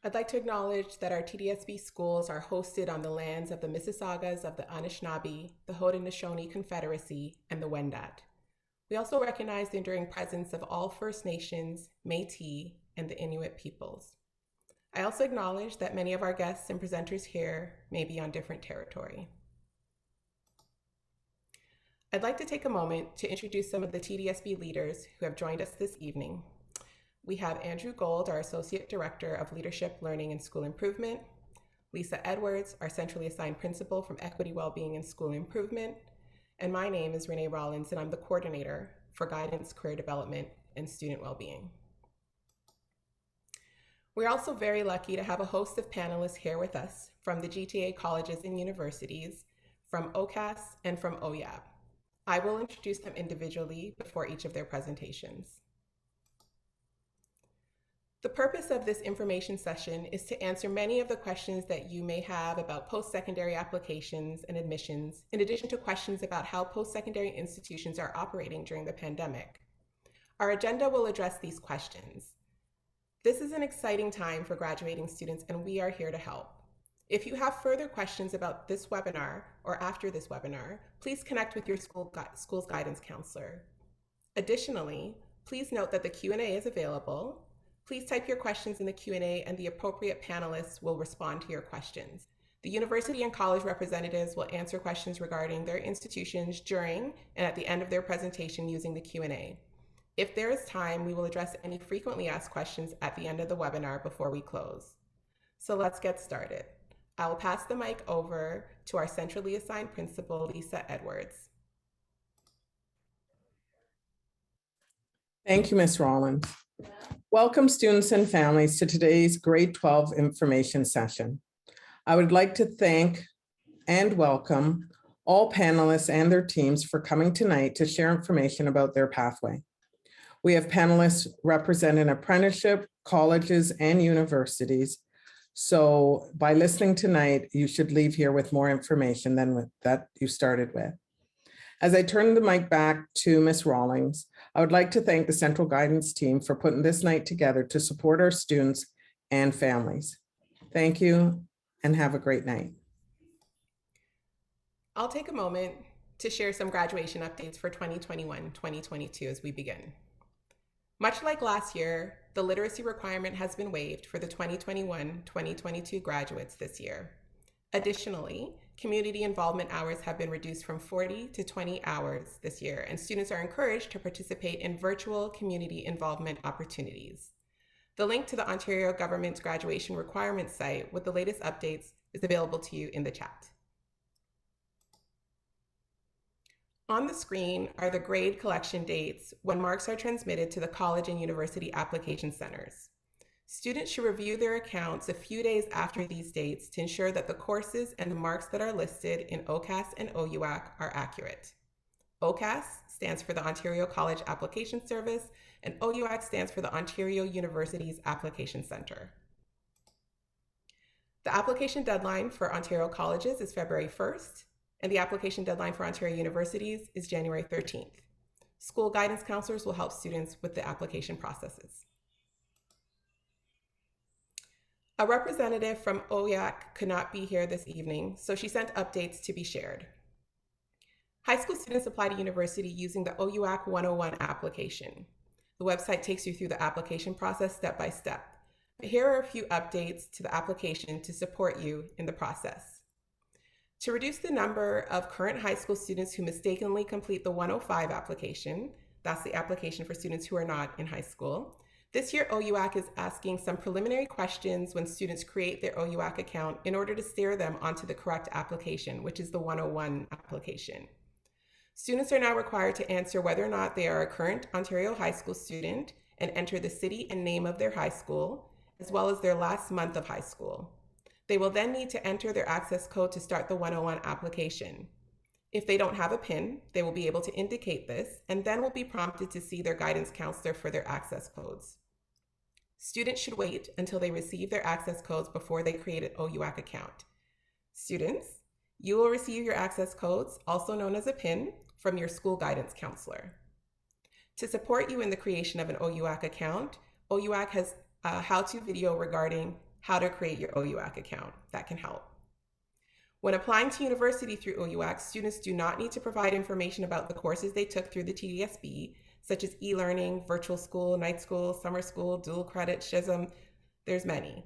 I'd like to acknowledge that our TDSB schools are hosted on the lands of the Mississaugas of the Anishinaabe, the Haudenosaunee Confederacy, and the Wendat. We also recognize the enduring presence of all First Nations, Métis, and the Inuit peoples. I also acknowledge that many of our guests and presenters here may be on different territory. I'd like to take a moment to introduce some of the TDSB leaders who have joined us this evening. We have Andrew Gold, our Associate Director of Leadership, Learning, and School Improvement, Lisa Edwards, our Centrally Assigned Principal from Equity, Wellbeing, and School Improvement, and my name is Renee Rollins, and I'm the Coordinator for Guidance, Career Development, and Student Wellbeing. We're also very lucky to have a host of panelists here with us from the GTA colleges and universities, from OCAS, and from OYAB. I will introduce them individually before each of their presentations. The purpose of this information session is to answer many of the questions that you may have about post-secondary applications and admissions, in addition to questions about how post-secondary institutions are operating during the pandemic. Our agenda will address these questions. This is an exciting time for graduating students, and we are here to help. If you have further questions about this webinar or after this webinar, please connect with your school's guidance counselor. Additionally, please note that the Q&A is available. Please type your questions in the Q&A and the appropriate panelists will respond to your questions. The university and college representatives will answer questions regarding their institutions during and at the end of their presentation using the Q&A. If there is time, we will address any frequently asked questions at the end of the webinar before we close. So let's get started. I will pass the mic over to our centrally assigned principal, Lisa Edwards. Thank you, Ms. Rollins. Welcome, students and families, to today's Grade 12 information session. I would like to thank and welcome all panelists and their teams for coming tonight to share information about their pathway. We have panelists representing apprenticeship, colleges, and universities. So by listening tonight, you should leave here with more information than that you started with. As I turn the mic back to Ms. Rawlings, I would like to thank the Central Guidance team for putting this night together to support our students and families. Thank you and have a great night. I'll take a moment to share some graduation updates for 2021-2022 as we begin. Much like last year, the literacy requirement has been waived for the 2021-2022 graduates this year. Additionally, community involvement hours have been reduced from 40 to 20 hours this year, and students are encouraged to participate in virtual community involvement opportunities. The link to the Ontario government's graduation requirements site with the latest updates is available to you in the chat. On the screen are the grade collection dates when marks are transmitted to the college and university application centers. Students should review their accounts a few days after these dates to ensure that the courses and the marks that are listed in OCAS and OUAC are accurate. OCAS stands for the Ontario College Application Service, and OUAC stands for the Ontario University's Application Center. The application deadline for Ontario colleges is February 1st, and the application deadline for Ontario universities is January 13th. School guidance counselors will help students with the application processes. A representative from OUAC could not be here this evening, so she sent updates to be shared. High school students apply to university using the OUAC 101 application. The website takes you through the application process step by step. But here are a few updates to the application to support you in the process. To reduce the number of current high school students who mistakenly complete the 105 application, that's the application for students who are not in high school, this year, OUAC is asking some preliminary questions when students create their OUAC account in order to steer them onto the correct application, which is the 101 application. Students are now required to answer whether or not they are a current Ontario high school student and enter the city and name of their high school, as well as their last month of high school. They will then need to enter their access code to start the 101 application. If they don't have a PIN, they will be able to indicate this and then will be prompted to see their guidance counselor for their access codes. Students should wait until they receive their access codes before they create an OUAC account. Students, you will receive your access codes, also known as a PIN, from your school guidance counselor. To support you in the creation of an OUAC account, OUAC has a how-to video regarding how to create your OUAC account. That can help. When applying to university through OUAC, students do not need to provide information about the courses they took through the TDSB, such as e-learning, virtual school, night school, summer school, dual credit, SHISM. There's many.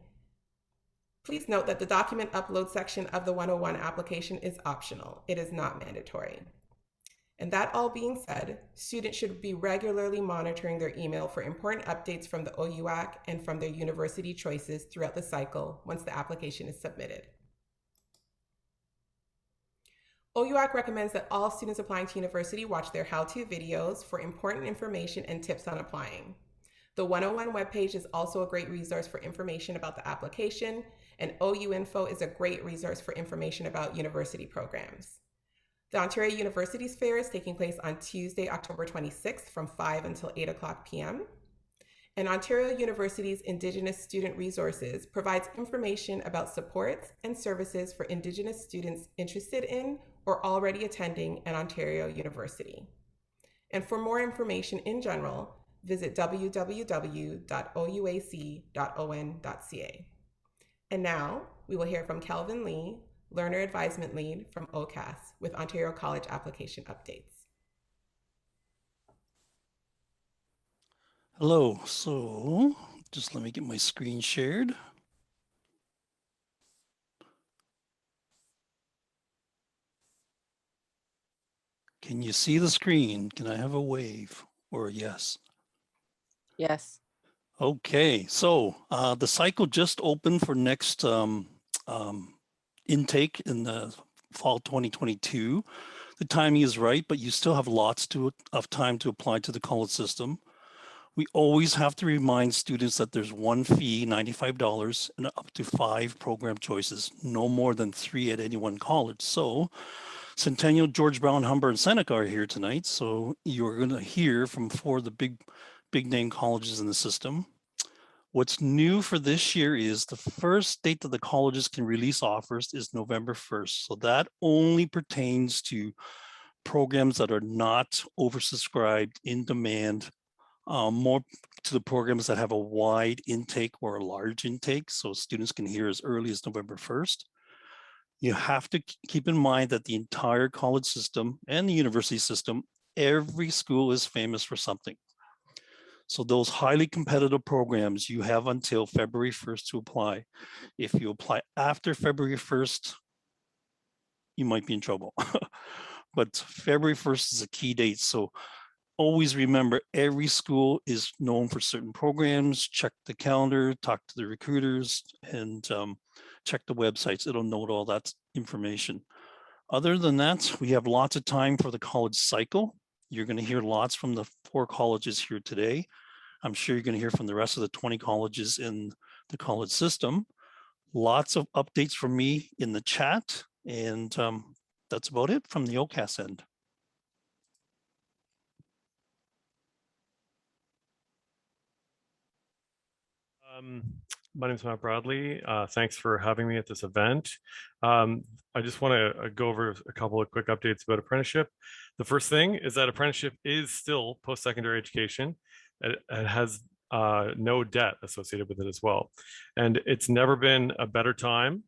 Please note that the document upload section of the 101 application is optional. It is not mandatory. And that all being said, students should be regularly monitoring their email for important updates from the OUAC and from their university choices throughout the cycle once the application is submitted. OUAC recommends that all students applying to university watch their how-to videos for important information and tips on applying. The 101 webpage is also a great resource for information about the application, and OU Info is a great resource for information about university programs. The Ontario Universities Fair is taking place on Tuesday, October 26th from 5 until 8 o'clock p.m. And Ontario University's Indigenous Student Resources provides information about supports and services for Indigenous students interested in or already attending an Ontario university. And for more information in general, visit www.ouac.on.ca. And now we will hear from Kelvin Lee, Learner Advisement Lead from OCAS with Ontario College Application Updates. Hello, so just let me get my screen shared. Can you see the screen? Can I have a wave or a yes? Yes. Okay, so the cycle just opened for next intake in the fall 2022. The timing is right, but you still have lots of time to apply to the college system. We always have to remind students that there's one fee, $95, and up to 5 program choices, no more than 3 at any one college. So Centennial, George Brown, Humber, and Seneca are here tonight. So you're going to hear from 4 of the big name colleges in the system. What's new for this year is the first date that the colleges can release offers is November 1st. So that only pertains to programs that are not oversubscribed, in demand, more to the programs that have a wide intake or a large intake, so students can hear as early as November 1st. You have to keep in mind that the entire college system and the university system, every school is famous for something. So those highly competitive programs, you have until February 1st to apply. If you apply after February 1st, you might be in trouble. But February 1st is a key date. So always remember, every school is known for certain programs. Check the calendar, talk to the recruiters, and check the websites. It'll note all that information. Other than that, we have lots of time for the college cycle. You're going to hear lots from the 4 colleges here today. I'm sure you're going to hear from the rest of the 20 colleges in the college system. Lots of updates from me in the chat, and that's about it from the OCAS end. My name is Matt Bradley. Thanks for having me at this event. I just want to go over a couple of quick updates about apprenticeship. The first thing is that apprenticeship is still post-secondary education. It has no debt associated with it as well. And it's never been a better time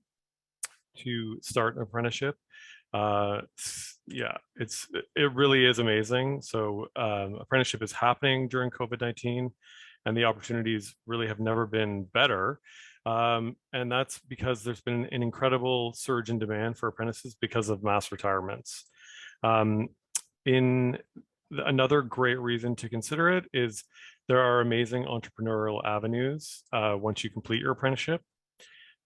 to start an apprenticeship. Yeah, it really is amazing. So apprenticeship is happening during COVID-19. And the opportunities really have never been better. And that's because there's been an incredible surge in demand for apprentices because of mass retirements. Another great reason to consider it is there are amazing entrepreneurial avenues once you complete your apprenticeship.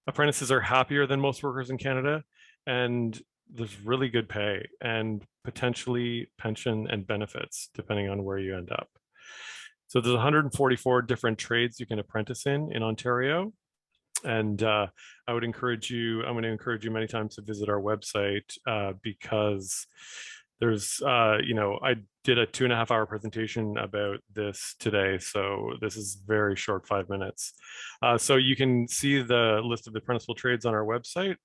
Apprentices are happier than most workers in Canada, and there's really good pay and potentially pension and benefits depending on where you end up. So there's 144 different trades you can apprentice in Ontario. And I'm going to encourage you many times to visit our website because there's, I did a 2.5-hour presentation about this today. So this is very short, 5 minutes. So you can see the list of the apprenticeable trades on our website.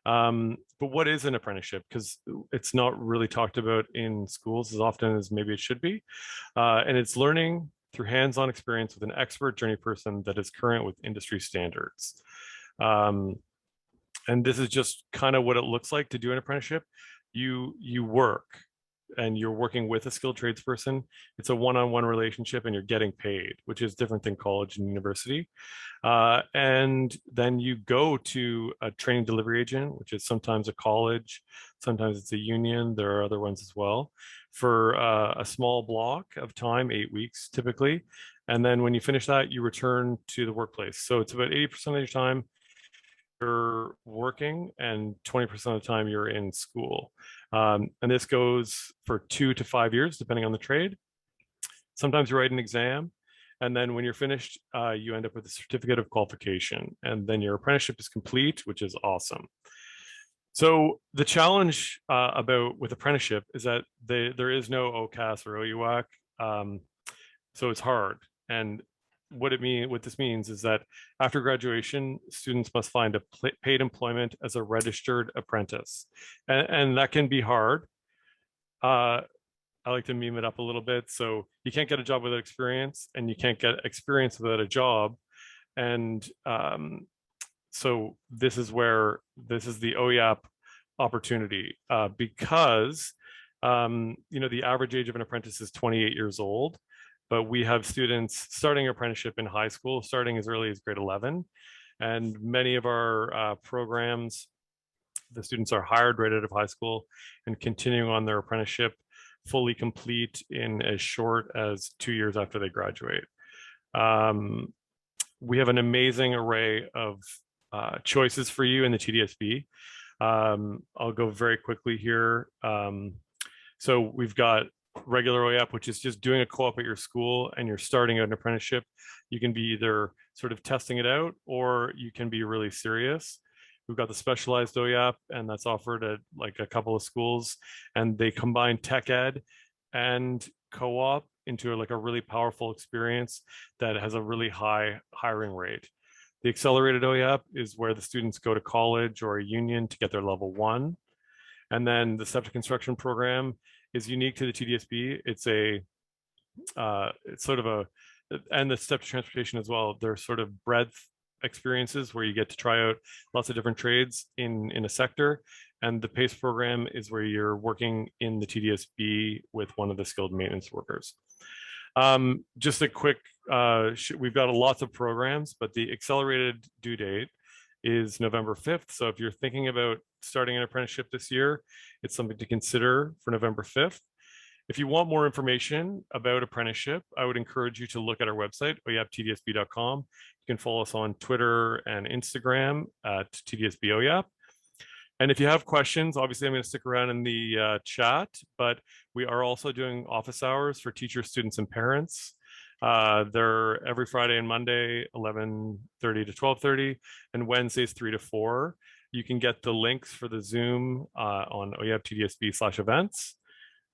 But what is an apprenticeship? Because it's not really talked about in schools as often as maybe it should be. And it's learning through hands-on experience with an expert journey person that is current with industry standards. And this is just kind of what it looks like to do an apprenticeship. You work and you're working with a skilled tradesperson. It's a one-on-one relationship and you're getting paid, which is different than college and university. And then you go to a training delivery agent, which is sometimes a college, sometimes it's a union. There are other ones as well, for a small block of time, 8 weeks typically. And then when you finish that, you return to the workplace. So it's about 80% of your time you're working and 20% of the time you're in school. And this goes for 2 to 5 years, depending on the trade. Sometimes you write an exam. And then when you're finished, you end up with a certificate of qualification. And then your apprenticeship is complete, which is awesome. So the challenge with apprenticeship is that there is no OCAS or OUAC. So it's hard. And what this means is that after graduation, students must find a paid employment as a registered apprentice. And that can be hard. I like to meme it up a little bit. So you can't get a job without experience, and you can't get experience without a job. And so this is the OEAP opportunity, because the average age of an apprentice is 28 years old, but we have students starting apprenticeship in high school, starting as early as grade 11. And many of our programs, the students are hired right out of high school and continuing on their apprenticeship fully complete in as short as 2 years after they graduate. We have an amazing array of choices for you in the TDSB. I'll go very quickly here. So we've got regular OEAP, which is just doing a co-op at your school and you're starting an apprenticeship. You can be either sort of testing it out or you can be really serious. We've got the specialized OEAP, and that's offered at like a couple of schools, and they combine tech ed and co-op into like a really powerful experience that has a really high hiring rate. The accelerated OEAP is where the students go to college or a union to get their level 1. And then the STEP to Construction program is unique to the TDSB. It's sort of and the STEP to Transportation as well. They're sort of breadth experiences where you get to try out lots of different trades in a sector. And the PACE program is where you're working in the TDSB with one of the skilled maintenance workers. Just a quick, we've got lots of programs, but the accelerated due date is November 5th. So if you're thinking about starting an apprenticeship this year, it's something to consider for November 5th. If you want more information about apprenticeship, I would encourage you to look at our website, oyaptdsb.com. You can follow us on Twitter and Instagram at TDSB And if you have questions, obviously I'm going to stick around in the chat, but we are also doing office hours for teachers, students, and parents. They're every Friday and Monday, 11:30 to 12:30, and Wednesdays 3 to 4. You can get the links for the Zoom on oyaptdsb/events.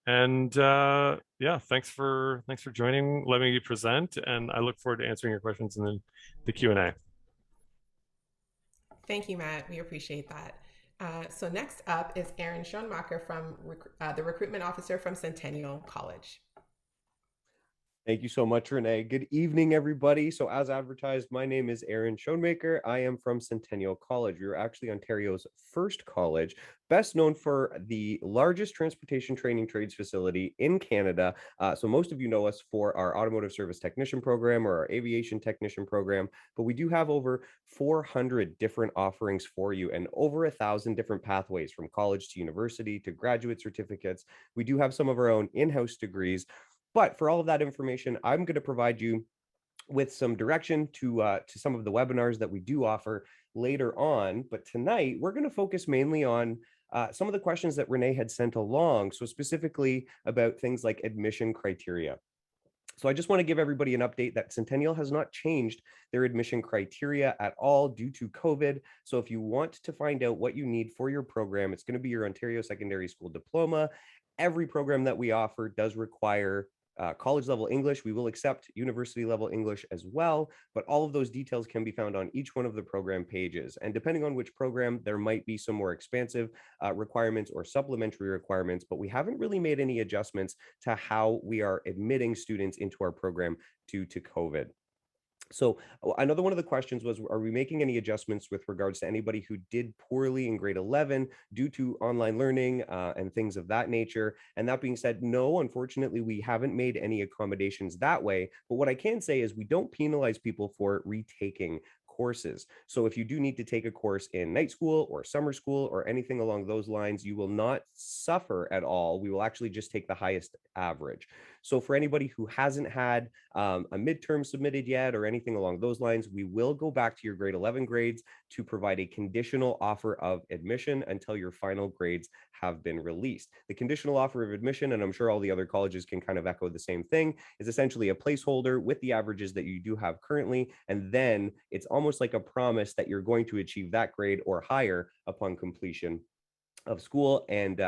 And yeah, thanks for joining, letting me present, and I look forward to answering your questions in the Q&A. Thank you, Matt. We appreciate that. So next up is Aaron Schoenmacher from the recruitment officer from Centennial College. Thank you so much, Renee. Good evening, everybody. So as advertised, my name is Aaron Schoenmaker. I am from Centennial College. We are actually Ontario's first college, best known for the largest transportation training trades facility in Canada. So most of you know us for our automotive service technician program or our aviation technician program, but we do have over 400 different offerings for you and over 1,000 different pathways from college to university to graduate certificates. We do have some of our own in-house degrees. But for all of that information, I'm going to provide you with some direction to some of the webinars that we do offer later on. But tonight, we're going to focus mainly on some of the questions that Renee had sent along. So specifically about things like admission criteria. So I just want to give everybody an update that Centennial has not changed their admission criteria at all due to COVID. So if you want to find out what you need for your program, it's going to be your Ontario Secondary School Diploma. Every program that we offer does require college level English. We will accept university level English as well, but all of those details can be found on each one of the program pages. And depending on which program, there might be some more expansive requirements or supplementary requirements, but we haven't really made any adjustments to how we are admitting students into our program due to COVID. So another one of the questions was, are we making any adjustments with regards to anybody who did poorly in grade 11 due to online learning and things of that nature? And that being said, no, unfortunately, we haven't made any accommodations that way. But what I can say is we don't penalize people for retaking courses. So if you do need to take a course in night school or summer school or anything along those lines, you will not suffer at all. We will actually just take the highest average. So for anybody who hasn't had a midterm submitted yet or anything along those lines, we will go back to your grade 11 grades to provide a conditional offer of admission until your final grades have been released. The conditional offer of admission, and I'm sure all the other colleges can kind of echo the same thing, is essentially a placeholder with the averages that you do have currently. And then it's almost like a promise that you're going to achieve that grade or higher upon completion of school and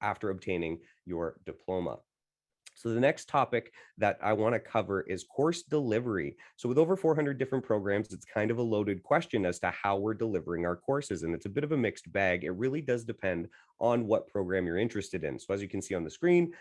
after obtaining your diploma. So the next topic that I want to cover is course delivery. So with over 400 different programs, it's kind of a loaded question as to how we're delivering our courses. And it's a bit of a mixed bag. It really does depend on what program you're interested in. So as you can see on the screen,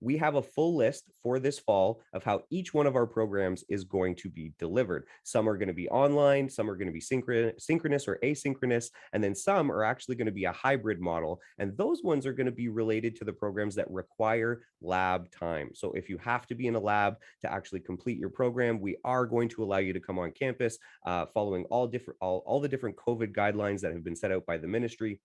we have a full list for this fall of how each one of our programs is going to be delivered. Some are going to be online, some are going to be synchronous or asynchronous, and then some are actually going to be a hybrid model. And those ones are going to be related to the programs that require lab time. So if you have to be in a lab to actually complete your program, we are going to allow you to come on campus following all the different COVID guidelines that have been set out by the ministry.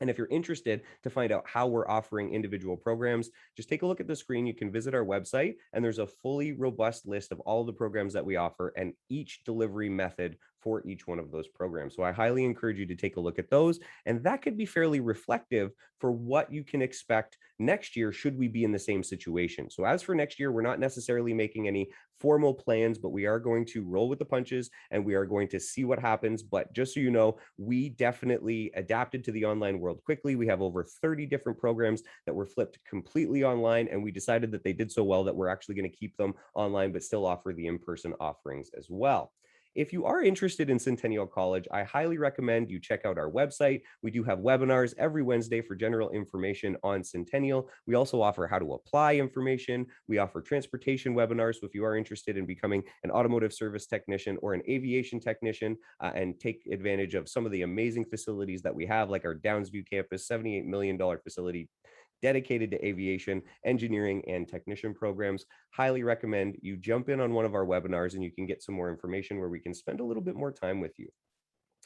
And if you're interested to find out how we're offering individual programs, just take a look at the screen. You can visit our website, and there's a fully robust list of all the programs that we offer and each delivery method for each one of those programs. So I highly encourage you to take a look at those. And that could be fairly reflective for what you can expect next year should we be in the same situation. So as for next year, we're not necessarily making any formal plans, but we are going to roll with the punches and we are going to see what happens. But just so you know, we definitely adapted to the online world quickly. We have over 30 different programs that were flipped completely online, and we decided that they did so well that we're actually going to keep them online, but still offer the in-person offerings as well. If you are interested in Centennial College, I highly recommend you check out our website. We do have webinars every Wednesday for general information on Centennial. We also offer how to apply information. We offer transportation webinars. So if you are interested in becoming an automotive service technician or an aviation technician and take advantage of some of the amazing facilities that we have, like our Downsview campus, $78 million facility dedicated to aviation, engineering, and technician programs. Highly recommend you jump in on one of our webinars and you can get some more information where we can spend a little bit more time with you.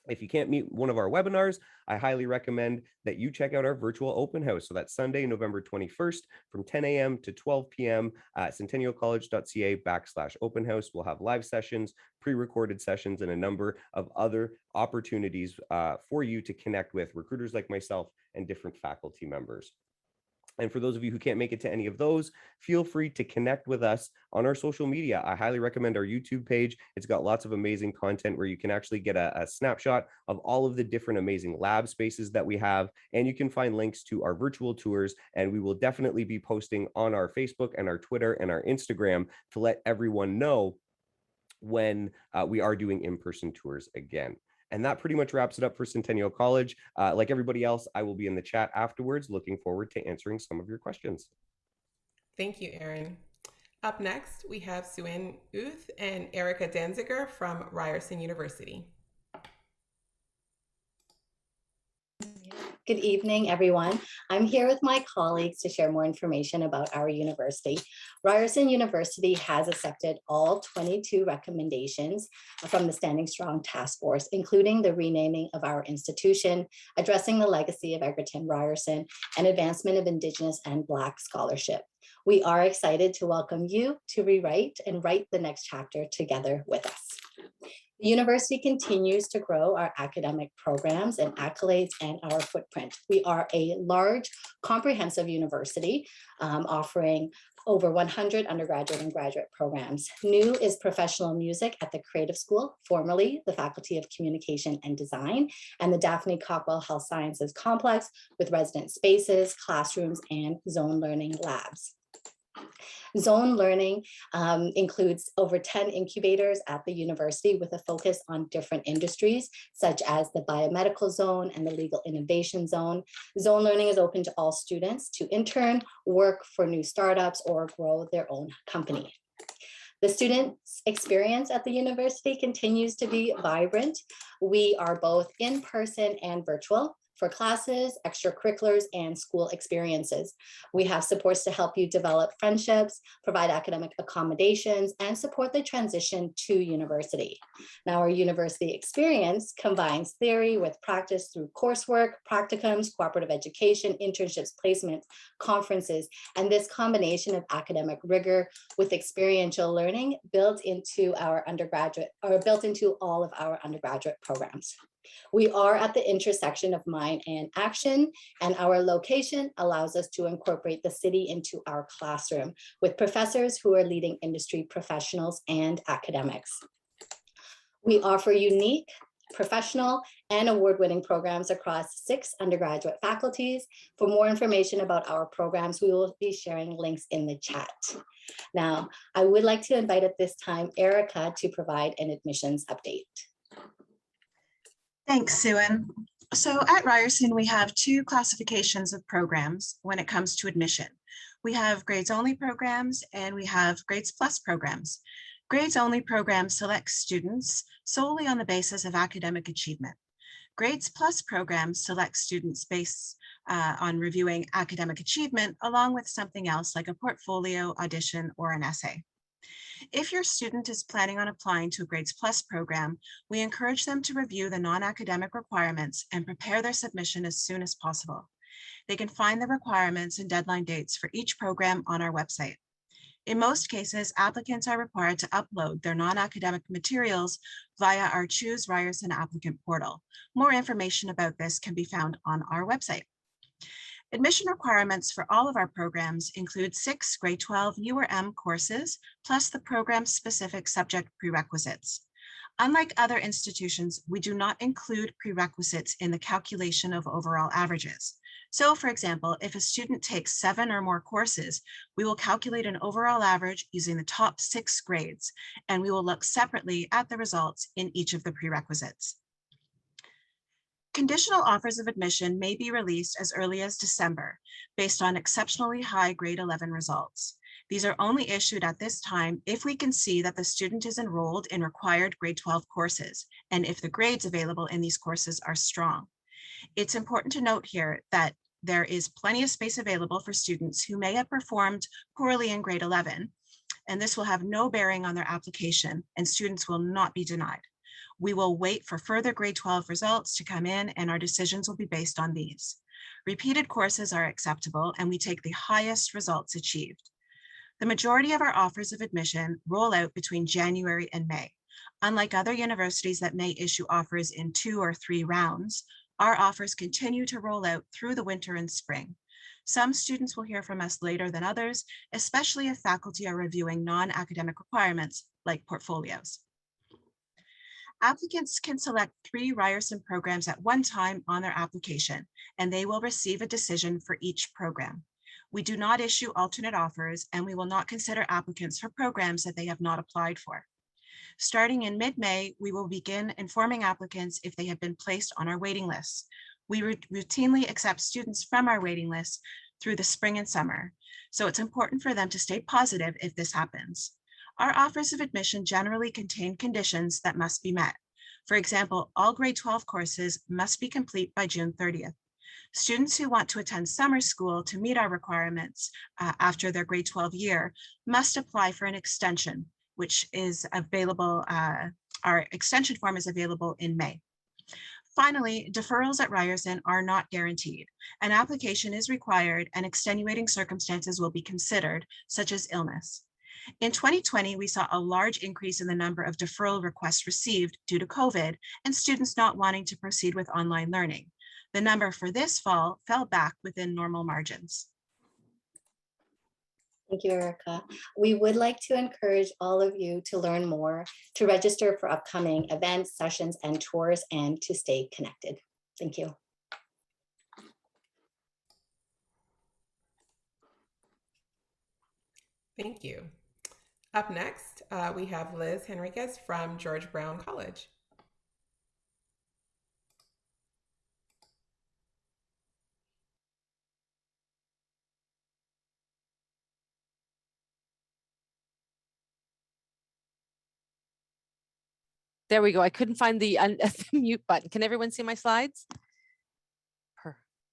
If you can't meet one of our webinars, I highly recommend that you check out our virtual open house. So that's Sunday, November 21st from 10 a.m. to 12 p.m. at centennialcollege.ca/open house. We'll have live sessions, pre-recorded sessions, and a number of other opportunities for you to connect with recruiters like myself and different faculty members. And for those of you who can't make it to any of those, feel free to connect with us on our social media. I highly recommend our YouTube page. It's got lots of amazing content where you can actually get a snapshot of all of the different amazing lab spaces that we have. And you can find links to our virtual tours. And we will definitely be posting on our Facebook and our Twitter and our Instagram to let everyone know when we are doing in-person tours again. And that pretty much wraps it up for Centennial College. Like everybody else, I will be in the chat afterwards, looking forward to answering some of your questions. Thank you, Aaron. Up next, we have Suin Uth and Erica Danziger from Ryerson University. Good evening, everyone. I'm here with my colleagues to share more information about our university. Ryerson University has accepted all 22 recommendations from the Standing Strong Task Force, including the renaming of our institution, addressing the legacy of Egerton Ryerson, and advancement of Indigenous and Black scholarship. We are excited to welcome you to rewrite and write the next chapter together with us. The university continues to grow our academic programs and accolades and our footprint. We are a large, comprehensive university offering over 100 undergraduate and graduate programs. New is professional music at the Creative School, formerly the Faculty of Communication and Design, and the Daphne Cockwell Health Sciences Complex with resident spaces, classrooms, and zone learning labs. Zone learning includes over 10 incubators at the university with a focus on different industries, such as the biomedical zone and the legal innovation zone. Zone learning is open to all students to intern, work for new startups, or grow their own company. The students' experience at the university continues to be vibrant. We are both in person and virtual for classes, extracurriculars, and school experiences. We have supports to help you develop friendships, provide academic accommodations, and support the transition to university. Now, our university experience combines theory with practice through coursework, practicums, cooperative education, internships, placements, conferences, and this combination of academic rigor with experiential learning built into all of our undergraduate programs. We are at the intersection of mind and action, and our location allows us to incorporate the city into our classroom with professors who are leading industry professionals and academics. We offer unique, professional, and award-winning programs across 6 undergraduate faculties. For more information about our programs, we will be sharing links in the chat. Now, I would like to invite at this time Erica to provide an admissions update. Thanks, Suan. So at Ryerson, we have 2 classifications of programs when it comes to admission. We have grades-only programs and we have grades plus programs. Grades-only programs select students solely on the basis of academic achievement. Grades plus programs select students based on reviewing academic achievement along with something else like a portfolio, audition, or an essay. If your student is planning on applying to a Grades Plus program, we encourage them to review the non-academic requirements and prepare their submission as soon as possible. They can find the requirements and deadline dates for each program on our website. In most cases, applicants are required to upload their non-academic materials via our Choose Ryerson applicant portal. More information about this can be found on our website. Admission requirements for all of our programs include 6 grade 12 U or M courses, plus the program-specific subject prerequisites. Unlike other institutions, we do not include prerequisites in the calculation of overall averages. So, for example, if a student takes 7 or more courses, we will calculate an overall average using the top 6 grades, and we will look separately at the results in each of the prerequisites. Conditional offers of admission may be released as early as December based on exceptionally high grade 11 results. These are only issued at this time if we can see that the student is enrolled in required grade 12 courses and if the grades available in these courses are strong. It's important to note here that there is plenty of space available for students who may have performed poorly in grade 11, and this will have no bearing on their application and students will not be denied. We will wait for further grade 12 results to come in and our decisions will be based on these. Repeated courses are acceptable and we take the highest results achieved. The majority of our offers of admission roll out between January and May. Unlike other universities that may issue offers in 2 or 3 rounds, our offers continue to roll out through the winter and spring. Some students will hear from us later than others, especially if faculty are reviewing non-academic requirements like portfolios. Applicants can select 3 Ryerson programs at one time on their application, and they will receive a decision for each program. We do not issue alternate offers, and we will not consider applicants for programs that they have not applied for. Starting in mid-May, we will begin informing applicants if they have been placed on our waiting lists. We routinely accept students from our waiting list through the spring and summer, so it's important for them to stay positive if this happens. Our offers of admission generally contain conditions that must be met. For example, all grade 12 courses must be complete by June 30th. Students who want to attend summer school to meet our requirements after their grade 12 year must apply for an extension, which is available, our extension form is available in May. Finally, deferrals at Ryerson are not guaranteed. An application is required and extenuating circumstances will be considered, such as illness. In 2020, we saw a large increase in the number of deferral requests received due to COVID and students not wanting to proceed with online learning. The number for this fall fell back within normal margins. Thank you, Erica. We would like to encourage all of you to learn more, to register for upcoming events, sessions, and tours, and to stay connected. Thank you. Thank you. Up next, we have Liz Henriquez from George Brown College. There we go. I couldn't find the, the mute button. Can everyone see my slides?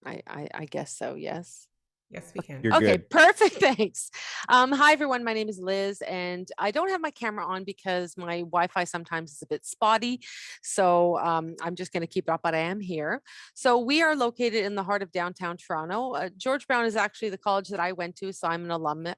I guess so, yes. Yes, we can. You're Okay, good. perfect. Thanks. Hi, everyone. My name is Liz, and I don't have my camera on because my Wi-Fi sometimes is a bit spotty. So I'm just going to keep it up, but I am here. So we are located in the heart of downtown Toronto. George Brown is actually the college that I went to, so I'm an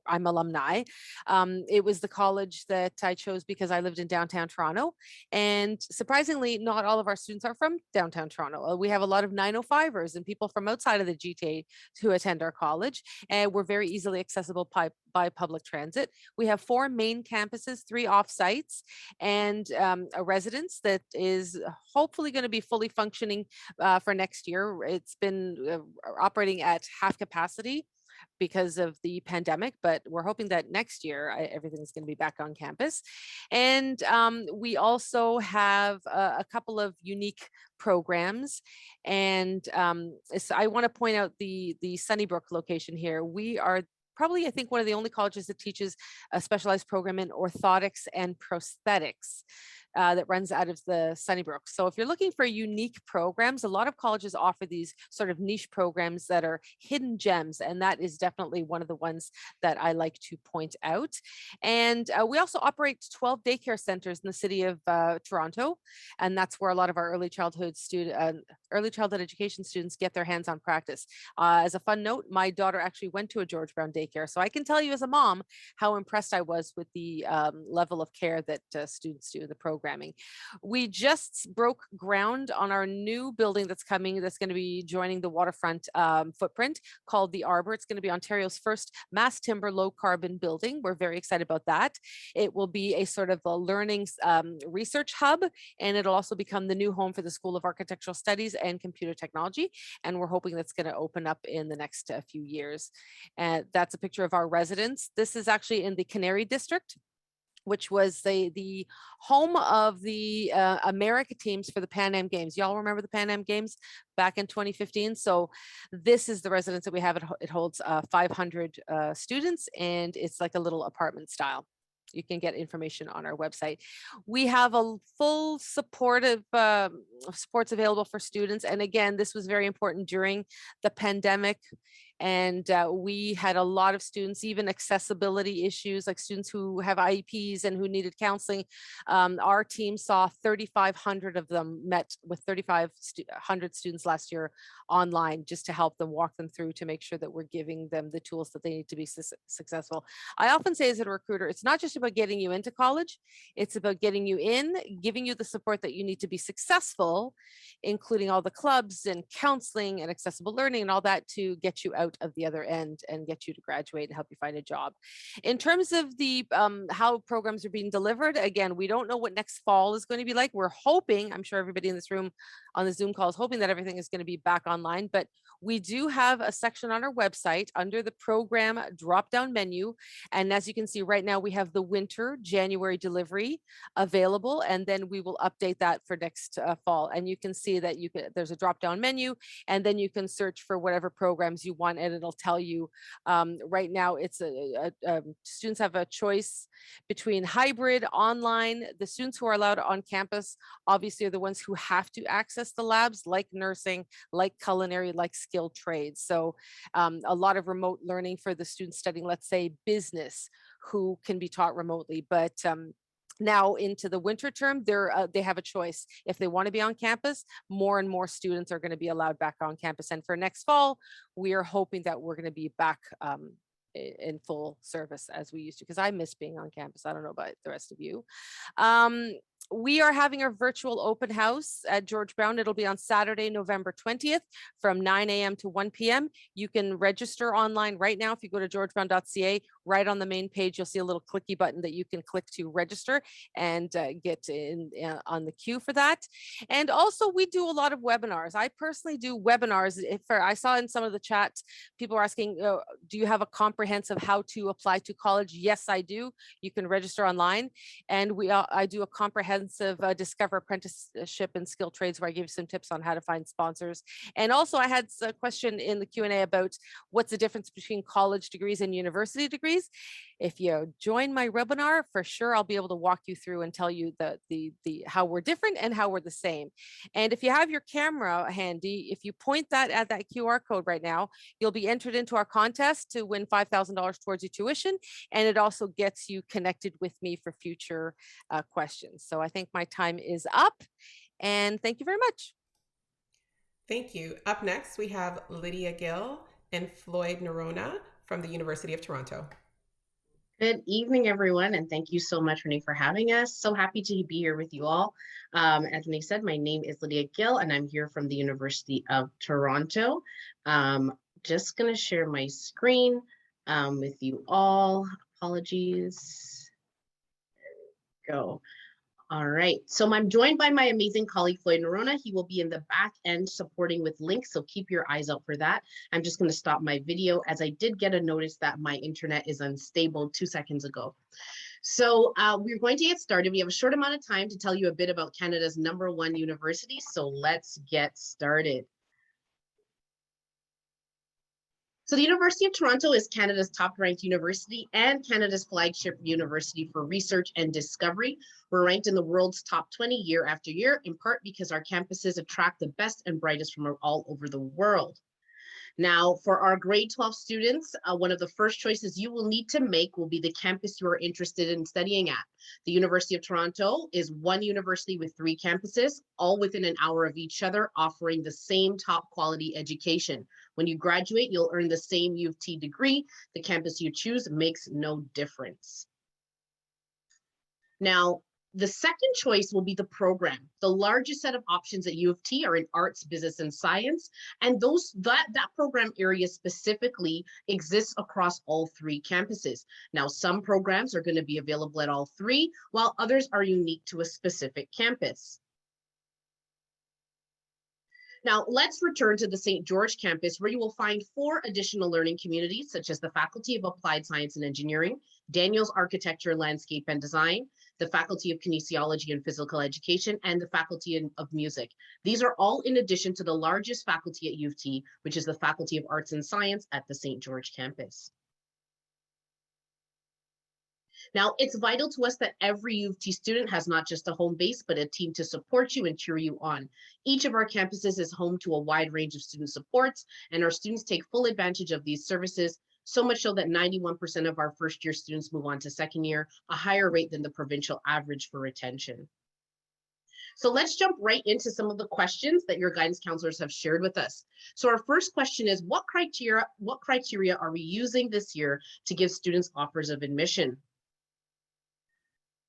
I'm alumni. It was the college that I chose because I lived in downtown Toronto, and surprisingly, not all of our students are from downtown Toronto. We have a lot of 905ers and people from outside of the GTA to attend our college, and we're very easily accessible by public transit. We have 4 main campuses, 3 off-sites, and a residence that is hopefully going to be fully functioning for next year. It's been operating at half capacity because of the pandemic, but we're hoping that next year everything's going to be back on campus. And we also have a couple of unique programs. And so I want to point out the Sunnybrook location here. We are probably, I think, one of the only colleges that teaches a specialized program in orthotics and prosthetics. That runs out of the Sunnybrook. So if you're looking for unique programs, a lot of colleges offer these sort of niche programs that are hidden gems, and that is definitely one of the ones that I like to point out. And we also operate 12 daycare centers in the city of Toronto, and that's where a lot of our early childhood education students get their hands-on practice. As a fun note, my daughter actually went to a George Brown daycare, so I can tell you as a mom how impressed I was with the level of care that students do in the program. We just broke ground on our new building that's coming, that's going to be joining the waterfront footprint, called the Arbor. It's going to be Ontario's first mass timber low carbon building. We're very excited about that. It will be a sort of a learning research hub, and it'll also become the new home for the School of Architectural Studies and Computer Technology. And we're hoping that's going to open up in the next few years. And that's a picture of our residence. This is actually in the Canary District, which was the home of the America teams for the Pan Am Games. Y'all remember the Pan Am Games back in 2015? So this is the residence that we have. It holds 500 students, and it's like a little apartment style. You can get information on our website. We have a full supportive supports available for students. And again, this was very important during the pandemic. And we had a lot of students, even accessibility issues, like students who have IEPs and who needed counseling. Our team saw 3,500 of them, met with 3,500 students last year online, just to help them, walk them through, to make sure that we're giving them the tools that they need to be successful. I often say as a recruiter, it's not just about getting you into college, it's about getting you in, giving you the support that you need to be successful, including all the clubs and counseling and accessible learning and all that, to get you out of the other end and get you to graduate and help you find a job. In terms of the how programs are being delivered, again, we don't know what next fall is going to be like. We're hoping, I'm sure everybody in this room on the Zoom call is hoping that everything is going to be back online, but we do have a section on our website under the program drop-down menu. And as you can see right now, we have the winter January delivery available, and then we will update that for next fall. And you can see that there's a drop-down menu, and then you can search for whatever programs you want, and it'll tell you. Right now, it's students have a choice between hybrid, online. The students who are allowed on campus obviously are the ones who have to access the labs, like nursing, like culinary, like skilled trades. So a lot of remote learning for the students studying, let's say, business, who can be taught remotely. But now into the winter term, they have a choice. If they want to be on campus, more and more students are going to be allowed back on campus. And for next fall, we are hoping that we're going to be back in full service as we used to, because I miss being on campus. I don't know about the rest of you. We are having our virtual open house at George Brown. It'll be on Saturday, November 20th from 9 a.m. to 1 p.m. You can register online right now. If you go to georgebrown.ca, right on the main page, you'll see a little clicky button that you can click to register and get in on the queue for that. And also, we do a lot of webinars. I personally do webinars. I saw in some of the chats, people are asking, do you have a comprehensive how to apply to college? Yes, I do. You can register online. And I do a comprehensive Discover Apprenticeship and Skill Trades, where I give you some tips on how to find sponsors. And also, I had a question in the Q&A about what's the difference between college degrees and university degrees. capabilities. If you join my webinar, for sure, I'll be able to walk you through and tell you the how we're different and how we're the same. And if you have your camera handy, if you point that at that QR code right now, you'll be entered into our contest to win $5,000 towards your tuition. And it also gets you connected with me for future questions. So I think my time is up, and thank you very much. Thank you. Up next, we have Lydia Gill and Floyd Nerona from the University of Toronto. Good evening, everyone, and thank you so much, Renee, for having us. So happy to be here with you all. As Renee said, my name is Lydia Gill, and I'm here from the University of Toronto. Just going to share my screen with you all. Apologies. There we go. All right, so I'm joined by my amazing colleague, Floyd Nerona. He will be in the back end supporting with links, so keep your eyes out for that. I'm just going to stop my video as I did get a notice that my internet is unstable 2 seconds ago. So we're going to get started. We have a short amount of time to tell you a bit about Canada's #1 university, so let's get started. So the University of Toronto is Canada's top-ranked university and Canada's flagship university for research and discovery. We're ranked in the world's top 20 year after year, in part because our campuses attract the best and brightest from all over the world. Now, for our grade 12 students, one of the first choices you will need to make will be the campus you are interested in studying at. The University of Toronto is one university with 3 campuses, all within an hour of each other, offering the same top quality education. When you graduate, you'll earn the same U of T degree. The campus you choose makes no difference. Now, the second choice will be the program. The largest set of options at U of T are in arts, business, and science. And that program area specifically exists across all 3 campuses. Now, some programs are going to be available at all 3, while others are unique to a specific campus. Now, let's return to the St. George campus, where you will find 4 additional learning communities, such as the Faculty of Applied Science and Engineering, Daniel's Architecture, Landscape and Design, the Faculty of Kinesiology and Physical Education, and the Faculty of Music. These are all in addition to the largest faculty at U of T, which is the Faculty of Arts and Science at the St. George campus. Now, it's vital to us that every U of T student has not just a home base, but a team to support you and cheer you on. Each of our campuses is home to a wide range of student supports, and our students take full advantage of these services, so much so that 91% of our first-year students move on to second year, a higher rate than the provincial average for retention. So let's jump right into some of the questions that your guidance counselors have shared with us. So our first question is, what criteria are we using this year to give students offers of admission?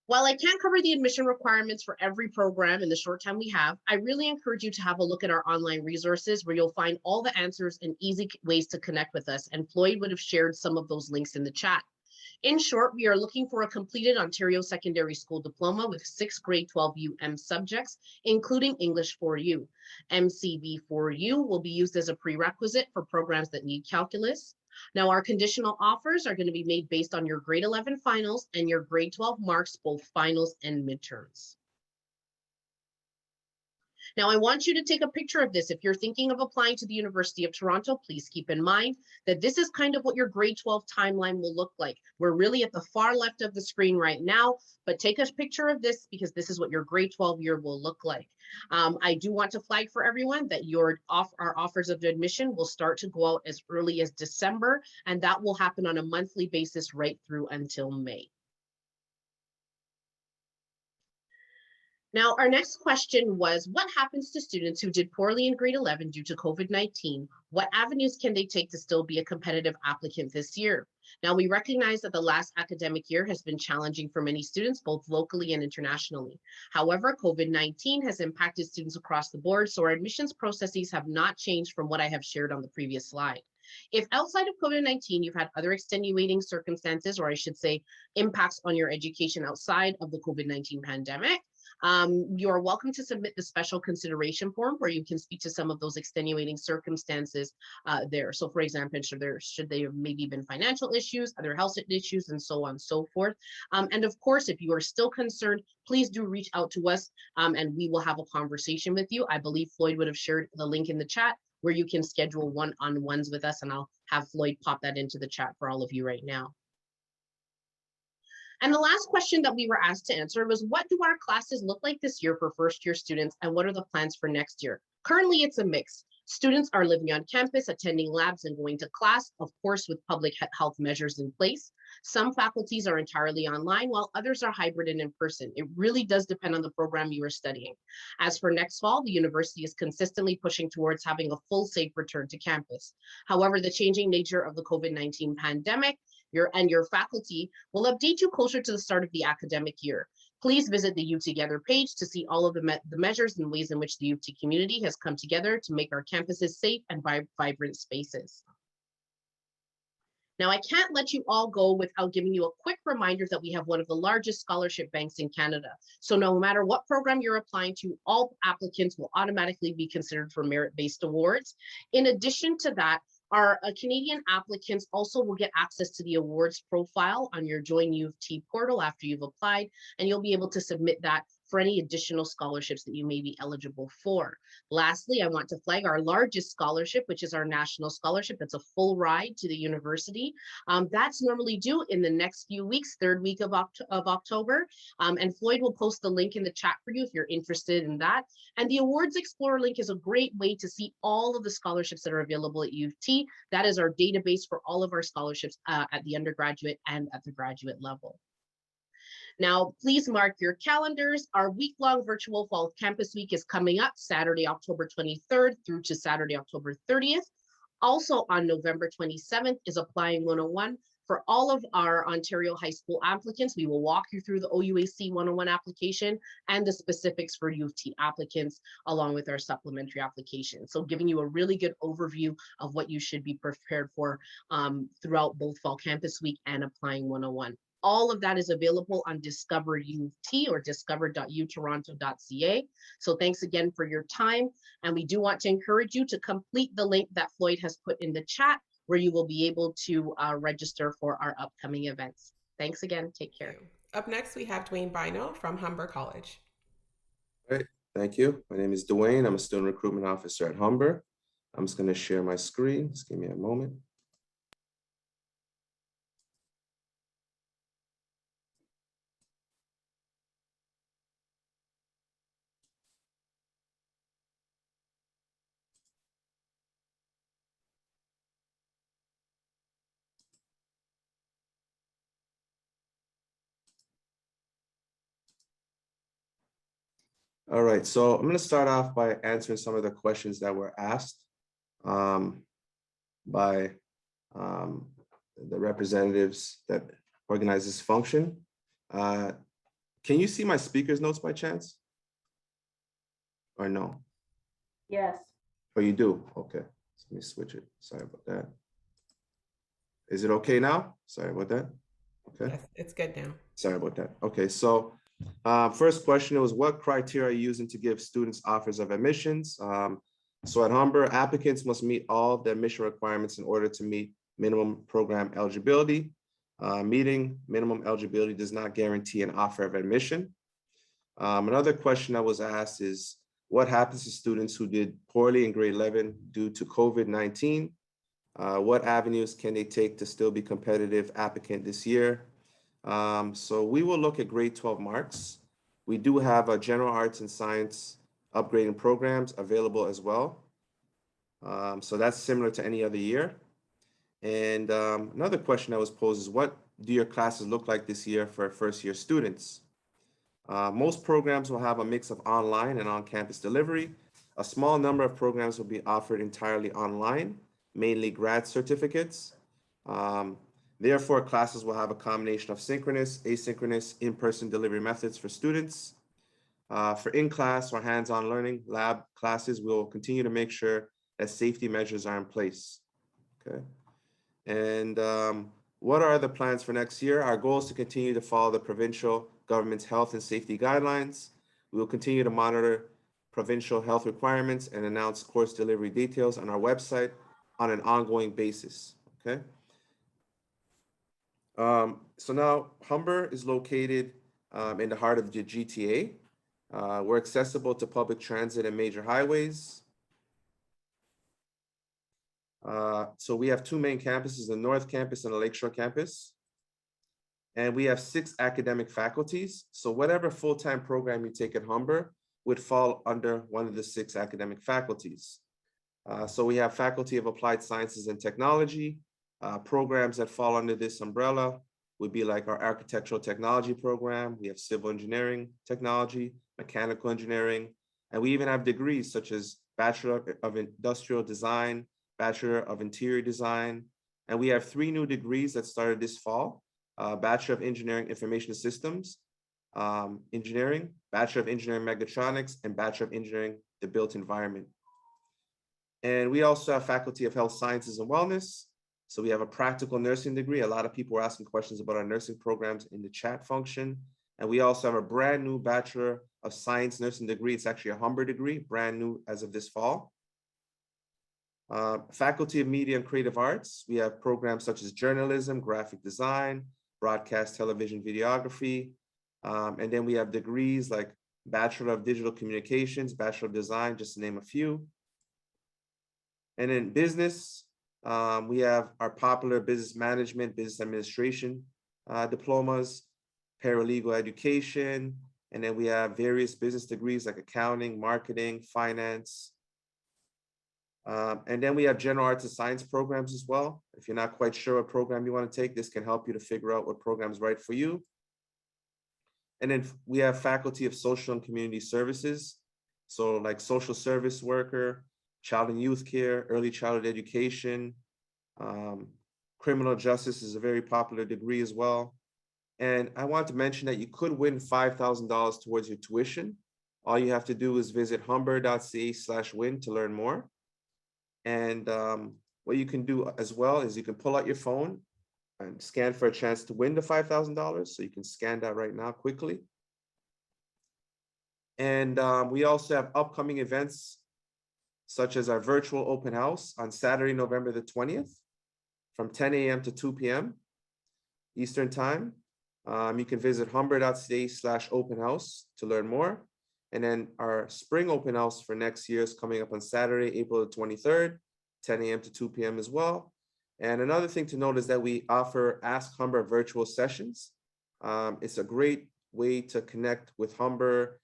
While I can't cover the admission requirements for every program in the short time we have, I really encourage you to have a look at our online resources where you'll find all the answers and easy ways to connect with us. And Floyd would have shared some of those links in the chat. In short, we are looking for a completed Ontario Secondary School Diploma with 6 grade 12 UM subjects, including English 4U. MCV 4U will be used as a prerequisite for programs that need calculus. Now, our conditional offers are going to be made based on your grade 11 finals and your grade 12 marks, both finals and midterms. Now, I want you to take a picture of this. If you're thinking of applying to the University of Toronto, please keep in mind that this is kind of what your grade 12 timeline will look like. We're really at the far left of the screen right now, but take a picture of this because this is what your grade 12 year will look like. I do want to flag for everyone that our offers of admission will start to go out as early as December, and that will happen on a monthly basis right through until May. Now, our next question was, what happens to students who did poorly in grade 11 due to COVID-19? What avenues can they take to still be a competitive applicant this year? Now, we recognize that the last academic year has been challenging for many students, both locally and internationally. However, COVID-19 has impacted students across the board, so our admissions processes have not changed from what I have shared on the previous slide. If outside of COVID-19, you've had other extenuating circumstances, or I should say impacts on your education outside of the COVID-19 pandemic, you are welcome to submit the special consideration form where you can speak to some of those extenuating circumstances there. So for example, should they have maybe been financial issues, other health issues, and so on and so forth. And of course, if you are still concerned, please do reach out to us and we will have a conversation with you. I believe Floyd would have shared the link in the chat where you can schedule one-on-ones with us, and I'll have Floyd pop that into the chat for all of you right now. And the last question that we were asked to answer was, what do our classes look like this year for first year students, and what are the plans for next year? Currently, it's a mix. Students are living on campus, attending labs and going to class, of course, with public health measures in place. Some faculties are entirely online, while others are hybrid and in person. It really does depend on the program you are studying. As for next fall, the university is consistently pushing towards having a full, safe return to campus. However, the changing nature of the COVID-19 pandemic your faculty will update you closer to the start of the academic year. Please visit the U Together page to see all of the measures and ways in which the UT community has come together to make our campuses safe and vibrant spaces. Now, I can't let you all go without giving you a quick reminder that we have one of the largest scholarship banks in Canada. So no matter what program you're applying to, all applicants will automatically be considered for merit-based awards. In addition to that, our Canadian applicants also will get access to the awards profile on your Join U of T portal after you've applied, and you'll be able to submit that for any additional scholarships that you may be eligible for. Lastly, I want to flag our largest scholarship, which is our national scholarship. That's a full ride to the university. That's normally due in the next few weeks, third week of October. And Floyd will post the link in the chat for you if you're interested in that. And the Awards Explorer link is a great way to see all of the scholarships that are available at U of T. That is our database for all of our scholarships at the undergraduate and at the graduate level. Now, please mark your calendars. Our week-long virtual Fall Campus Week is coming up Saturday, October 23rd through to Saturday, October 30th. Also on November 27th is Applying 101. For all of our Ontario high school applicants, we will walk you through the OUAC 101 application and the specifics for U of T applicants, along with our supplementary application. So giving you a really good overview of what you should be prepared for throughout both Fall Campus Week and Applying 101. All of that is available on Discover U of T or discover.utoronto.ca. So thanks again for your time. And we do want to encourage you to complete the link that Floyd has put in the chat, where you will be able to register for our upcoming events. Thanks again. Take care. Up next, we have Dwayne Bino from Humber College. All right, thank you. My name is Dwayne. I'm a student recruitment officer at Humber. I'm just going to share my screen. Just give me a moment. All right, so I'm going to start off by answering some of the questions that were asked by the representatives that organize this function. Can you see my speaker's notes by chance? Or no? Yes. Oh, you do? Okay, so let me switch it. Sorry about that. Is it okay now? Sorry about that. Okay. Yes, it's good now. Sorry about that. Okay, so first question was, what criteria are you using to give students offers of admissions? So at Humber, applicants must meet all the admission requirements in order to meet minimum program eligibility. Meeting minimum eligibility does not guarantee an offer of admission. Another question that was asked is, what happens to students who did poorly in grade 11 due to COVID-19? What avenues can they take to still be competitive applicant this year? So we will look at grade 12 marks. We do have a general arts and science upgrading programs available as well. So that's similar to any other year. And another question that was posed is, what do your classes look like this year for first year students? Most programs will have a mix of online and on-campus delivery. A small number of programs will be offered entirely online, mainly grad certificates. Therefore, classes will have a combination of synchronous, asynchronous, in-person delivery methods for students. For in-class or hands-on learning lab classes, we'll continue to make sure that safety measures are in place. Okay. And what are the plans for next year? Our goal is to continue to follow the provincial government's health and safety guidelines. We will continue to monitor provincial health requirements and announce course delivery details on our website on an ongoing basis. Okay. So now Humber is located in the heart of the GTA. We're accessible to public transit and major highways. So we have two main campuses, the North Campus and the Lakeshore Campus. And we have 6 academic faculties. So whatever full-time program you take at Humber would fall under one of the 6 academic faculties. So we have Faculty of Applied Sciences and Technology. Programs that fall under this umbrella would be like our Architectural Technology program. We have Civil Engineering Technology, Mechanical Engineering, and we even have degrees such as Bachelor of Industrial Design, Bachelor of Interior Design, and we have 3 new degrees that started this fall. Bachelor of Engineering Information Systems Engineering, Bachelor of Engineering Mechatronics, and Bachelor of Engineering the Built Environment. And we also have Faculty of Health Sciences and Wellness. So we have a practical nursing degree. A lot of people were asking questions about our nursing programs in the chat function. And we also have a brand new Bachelor of Science nursing degree. It's actually a Humber degree, brand new as of this fall. Faculty of Media and Creative Arts. We have programs such as journalism, graphic design, broadcast television videography. And then we have degrees like Bachelor of Digital Communications, Bachelor of Design, just to name a few. And in business, we have our popular business management, business administration diplomas, paralegal education, and then we have various business degrees like accounting, marketing, finance. And then we have general arts and science programs as well. If you're not quite sure what program you want to take, this can help you to figure out what program is right for you. And then we have Faculty of Social and Community Services. So like social service worker, child and youth care, early childhood education, criminal justice is a very popular degree as well. And I want to mention that you could win $5,000 towards your tuition. All you have to do is visit humber.ca/win to learn more. And what you can do as well is you can pull out your phone and scan for a chance to win the $5,000. So you can scan that right now quickly. And we also have upcoming events such as our virtual open house on Saturday, November the 20th from 10 a.m. to 2 p.m. Eastern time. You can visit humber.ca/open house to learn more. And then our spring open house for next year is coming up on Saturday, April the 23rd, 10 a.m. to 2 p.m. as well. And another thing to note is that we offer Ask Humber virtual sessions. It's a great way to connect with Humber.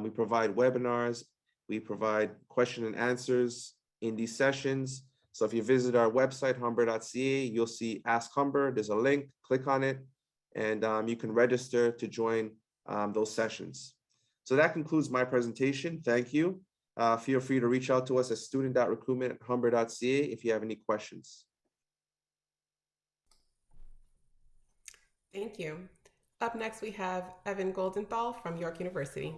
We provide webinars. We provide question and answers in these sessions. So if you visit our website, humber.ca, you'll see Ask Humber. There's a link, click on it, and you can register to join those sessions. So that concludes my presentation. Thank you. Feel free to reach out to us at student.recruitment@humber.ca if you have any questions. Thank you. Up next, we have Evan Goldenthal from York University.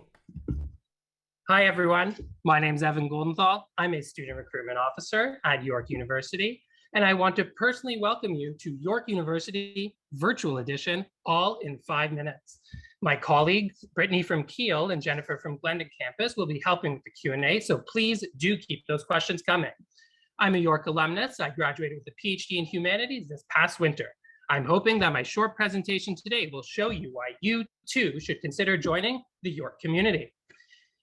Hi, everyone. My name is Evan Goldenthal. I'm a student recruitment officer at York University, and I want to personally welcome you to York University Virtual Edition, all in 5 minutes. My colleagues, Brittany from Kiel and Jennifer from Glendon campus, will be helping with the Q&A, so please do keep those questions coming. I'm a York alumnus. I graduated with a PhD in humanities this past winter. I'm hoping that my short presentation today will show you why you too should consider joining the York community.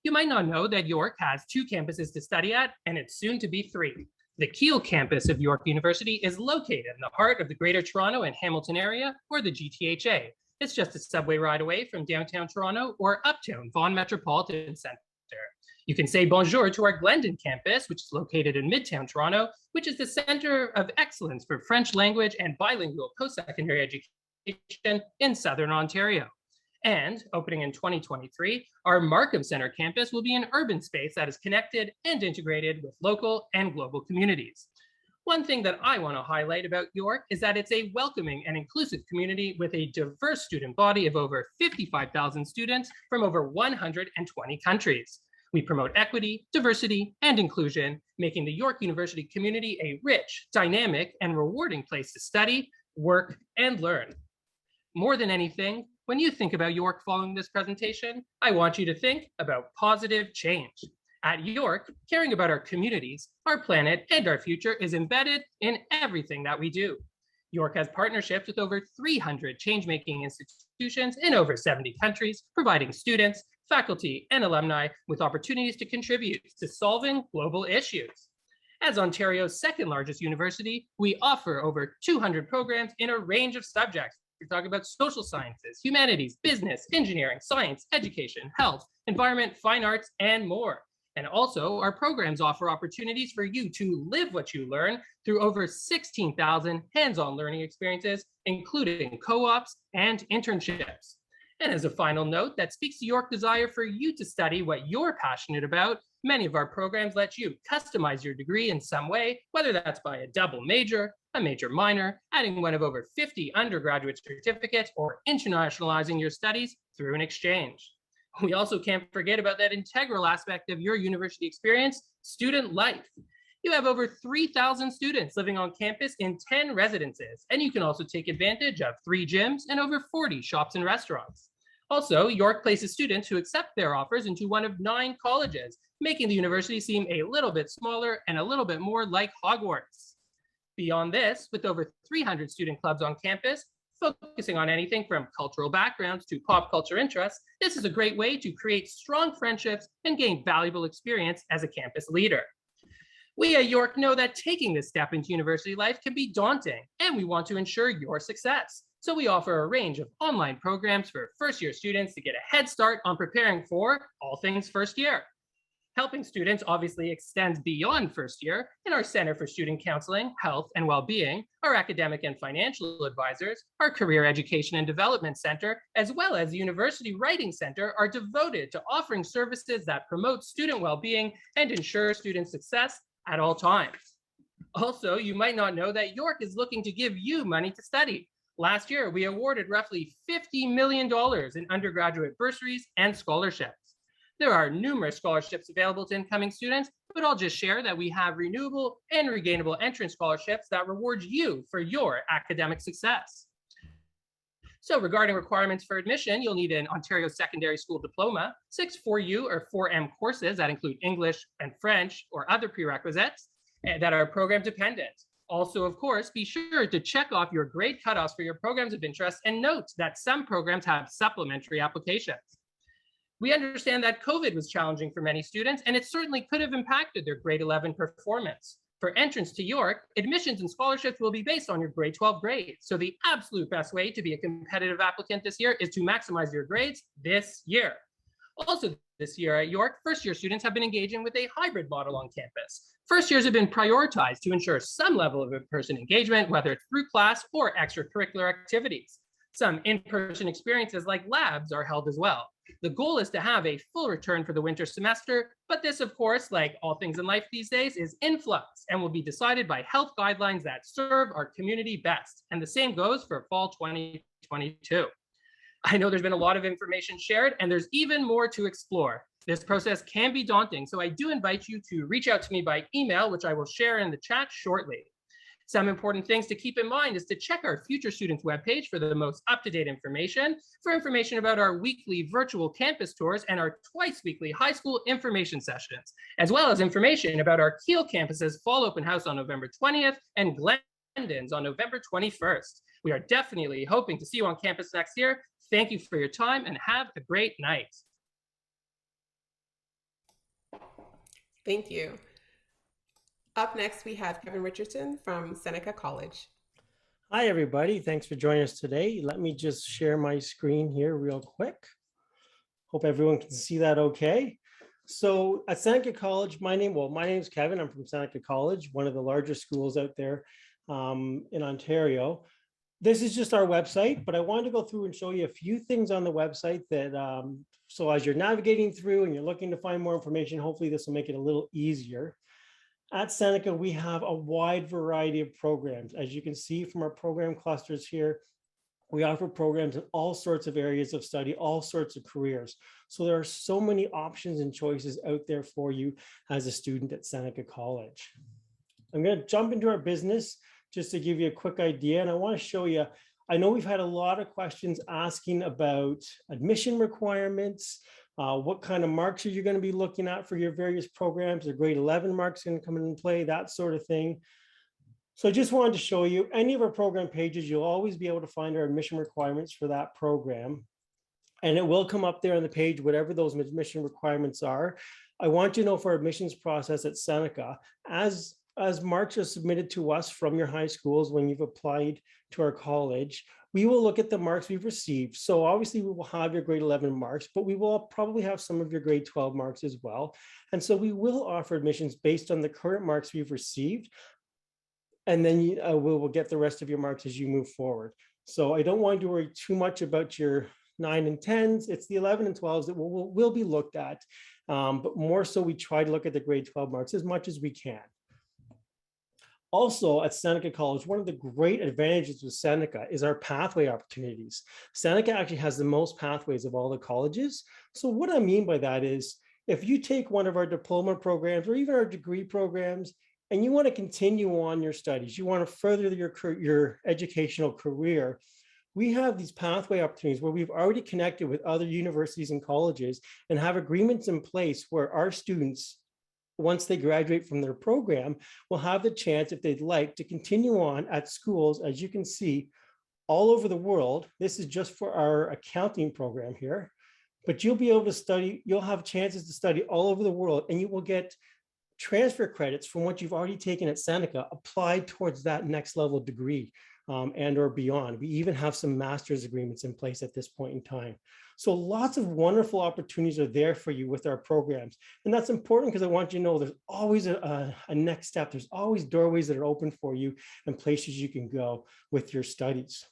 You might not know that York has 2 campuses to study at, and it's soon to be 3. The Kiel campus of York University is located in the heart of the Greater Toronto and Hamilton area, or the GTHA. It's just a subway ride away from downtown Toronto or uptown Vaughan Metropolitan Centre. You can say bonjour to our Glendon campus, which is located in Midtown Toronto, which is the center of excellence for French language and bilingual post-secondary education in Southern Ontario. And opening in 2023, our Markham Centre campus will be an urban space that is connected and integrated with local and global communities. One thing that I want to highlight about York is that it's a welcoming and inclusive community with a diverse student body of over 55,000 students from over 120 countries. We promote equity, diversity, and inclusion, making the York University community a rich, dynamic, and rewarding place to study, work, and learn. More than anything, when you think about York following this presentation, I want you to think about positive change. At York, caring about our communities, our planet, and our future is embedded in everything that we do. York has partnerships with over 300 change-making institutions in over 70 countries, providing students, faculty, and alumni with opportunities to contribute to solving global issues. As Ontario's second largest university, we offer over 200 programs in a range of subjects, You're talking about social sciences, humanities, business, engineering, science, education, health, environment, fine arts, and more. And also, our programs offer opportunities for you to live what you learn through over 16,000 hands-on learning experiences, including co-ops and internships. And as a final note that speaks to your desire for you to study what you're passionate about, many of our programs let you customize your degree in some way, whether that's by a double major, a major minor, adding one of over 50 undergraduate certificates, or internationalizing your studies through an exchange. We also can't forget about that integral aspect of your university experience, student life. You have over 3,000 students living on campus in 10 residences, and you can also take advantage of 3 gyms and over 40 shops and restaurants. Also, York places students who accept their offers into one of 9 colleges, making the university seem a little bit smaller and a little bit more like Hogwarts. Beyond this, with over 300 student clubs on campus, focusing on anything from cultural backgrounds to pop culture interests, this is a great way to create strong friendships and gain valuable experience as a campus leader. We at York know that taking this step into university life can be daunting, and we want to ensure your success. So we offer a range of online programs for first-year students to get a head start on preparing for all things first year. Helping students obviously extends beyond first year, and our Center for Student Counseling, Health, and Wellbeing, our academic and financial advisors, our Career Education and Development Center, as well as the University Writing Center are devoted to offering services that promote student well-being and ensure student success at all times. Also, you might not know that York is looking to give you money to study. Last year, we awarded roughly $50 million in undergraduate bursaries and scholarships. There are numerous scholarships available to incoming students, but I'll just share that we have renewable and regainable entrance scholarships that reward you for your academic success. So regarding requirements for admission, you'll need an Ontario Secondary School Diploma, 6 4U or 4M courses that include English and French or other prerequisites that are program dependent. Also, of course, be sure to check off your grade cutoffs for your programs of interest and note that some programs have supplementary applications. We understand that COVID was challenging for many students, and it certainly could have impacted their grade 11 performance. For entrance to York, admissions and scholarships will be based on your grade 12 grades. So the absolute best way to be a competitive applicant this year is to maximize your grades this year. Also this year at York, first-year students have been engaging with a hybrid model on campus. First years have been prioritized to ensure some level of in-person engagement, whether it's through class or extracurricular activities. Some in-person experiences like labs are held as well. The goal is to have a full return for the winter semester, but this, of course, like all things in life these days, is in flux and will be decided by health guidelines that serve our community best. And the same goes for fall 2022. I know there's been a lot of information shared, and there's even more to explore. This process can be daunting, so I do invite you to reach out to me by email, which I will share in the chat shortly. Some important things to keep in mind is to check our Future Students webpage for the most up-to-date information, for information about our weekly virtual campus tours and our twice-weekly high school information sessions, as well as information about our Kiel campus's fall open house on November 20th and Glendon's on November 21st. We are definitely hoping to see you on campus next year. Thank you for your time and have a great night. Thank you. Up next, we have Kevin Richardson from Seneca College. Hi, everybody. Thanks for joining us today. Let me just share my screen here real quick. Hope everyone can see that okay. So at Seneca College, my name is Kevin. I'm from Seneca College, one of the largest schools out there in Ontario. This is just our website, but I wanted to go through and show you a few things on the website that, so as you're navigating through and you're looking to find more information, hopefully this will make it a little easier. At Seneca, we have a wide variety of programs. As you can see from our program clusters here, we offer programs in all sorts of areas of study, all sorts of careers. So there are so many options and choices out there for you as a student at Seneca College. I'm going to jump into our business just to give you a quick idea. And I want to show you, I know we've had a lot of questions asking about admission requirements, what kind of marks are you going to be looking at for your various programs? Are grade 11 marks going to come into play, that sort of thing. So I just wanted to show you any of our program pages, you'll always be able to find our admission requirements for that program. And it will come up there on the page, whatever those admission requirements are. I want you to know for our admissions process at Seneca, as marks are submitted to us from your high schools when you've applied to our college, we will look at the marks we've received. So obviously we will have your grade 11 marks, but we will probably have some of your grade 12 marks as well. And so we will offer admissions based on the current marks we've received. And then we will get the rest of your marks as you move forward. So I don't want you to worry too much about your 9 and 10s. It's the 11 and 12s that will be looked at. But more so we try to look at the grade 12 marks as much as we can. Also at Seneca College, one of the great advantages with Seneca is our pathway opportunities. Seneca actually has the most pathways of all the colleges. So what I mean by that is if you take one of our diploma programs or even our degree programs, and you want to continue on your studies, you want to further your educational career, we have these pathway opportunities where we've already connected with other universities and colleges and have agreements in place where our students, once they graduate from their program, will have the chance, if they'd like, to continue on at schools, as you can see, all over the world. This is just for our accounting program here, but you'll be able to study, you'll have chances to study all over the world, and you will get transfer credits from what you've already taken at Seneca applied towards that next level degree and or beyond. We even have some master's agreements in place at this point in time. So lots of wonderful opportunities are there for you with our programs. And that's important because I want you to know there's always a next step. There's always doorways that are open for you and places you can go with your studies.